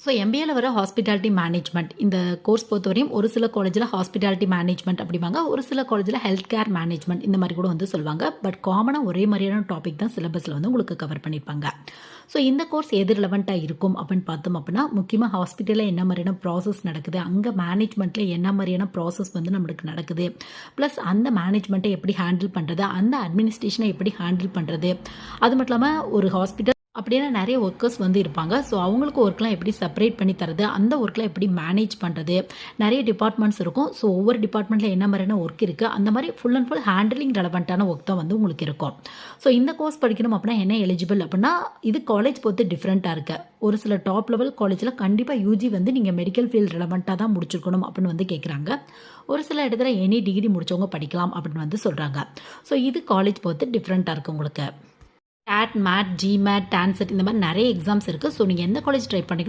So எம்பிஏல வர hospitality management இந்த course பொறுத்தவரையும் ஒரு சில காலேஜில் ஹாஸ்பிட்டாலிட்டி மேனேஜ்மெண்ட் அப்படிவாங்க, ஒரு சில காலேஜில் ஹெல்த் கேர் மேனேஜ்மெண்ட் இந்த மாதிரி கூட வந்து சொல்லுவாங்க. பட் காமனாக ஒரே மாதிரியான டாபிக் தான் சிலபஸில் வந்து உங்களுக்கு கவர் பண்ணியிருப்பாங்க. ஸோ இந்த கோர்ஸ் எது ரிலவெண்ட்டாக இருக்கும் அப்படின்னு பார்த்தோம் அப்படின்னா, முக்கியமாக ஹாஸ்பிட்டலில் என்ன மாதிரியான ப்ராசஸ் நடக்குது, அங்கே மேனேஜ்மெண்ட்டில் என்ன மாதிரியான ப்ராசஸ் வந்து நம்மளுக்கு நடக்குது, ப்ளஸ் அந்த மேனேஜ்மெண்ட்டை எப்படி ஹேண்டில் பண்ணுறது, அந்த அட்மினிஸ்ட்ரேஷனை எப்படி ஹேண்டில் பண்ணுறது, அது மட்டும் இல்லாமல் ஒரு ஹாஸ்பிட்டல் அப்படின்னா நிறைய ஒர்க்கர்ஸ் வந்து இருப்பாங்க. ஸோ அவங்களுக்கு ஒர்க்லாம் எப்படி செப்பரேட் பண்ணி தரது, அந்த ஒர்க்லாம் எப்படி மேனேஜ் பண்ணுறது, நிறைய டிபார்ட்மெண்ட்ஸ் இருக்கும். ஸோ ஒவ்வொரு டிபார்ட்மெண்ட்டில் என்ன மாதிரியான ஒர்க் இருக்குது, அந்த மாதிரி ஃபுல் அண்ட் ஃபுல் ஹேண்டிலிங் ரெலவெண்ட்டான ஒர்க் தான் வந்து உங்களுக்கு இருக்கும். ஸோ இந்த கோர்ஸ் படிக்கணும் அப்படின்னா என்ன எலிஜிபிள் அப்படின்னா, இது காலேஜ் பொறுத்து டிஃப்ரெண்ட்டாக இருக்குது. ஒரு சில டாப் லெவல் காலேஜில் கண்டிப்பாக யூஜி வந்து நீங்கள் மெடிக்கல் ஃபீல்டு ரெலவெண்ட்டாக தான் முடிச்சிருக்கணும் அப்படின்னு வந்து கேட்குறாங்க. ஒரு சில இடத்துல எனி டிகிரி முடித்தவங்க படிக்கலாம் அப்படின்னு வந்து சொல்கிறாங்க. ஸோ இது காலேஜ் பொறுத்து டிஃப்ரெண்ட்டாக இருக்குது உங்களுக்கு. கேட், மேட், ஜிமேட், டான்செட் இந்த மாதிரி நிறைய எக்ஸாம்ஸ் இருக்குது. ஸோ நீங்கள் எந்த காலேஜ் ட்ரை பண்ணிக்கலாம்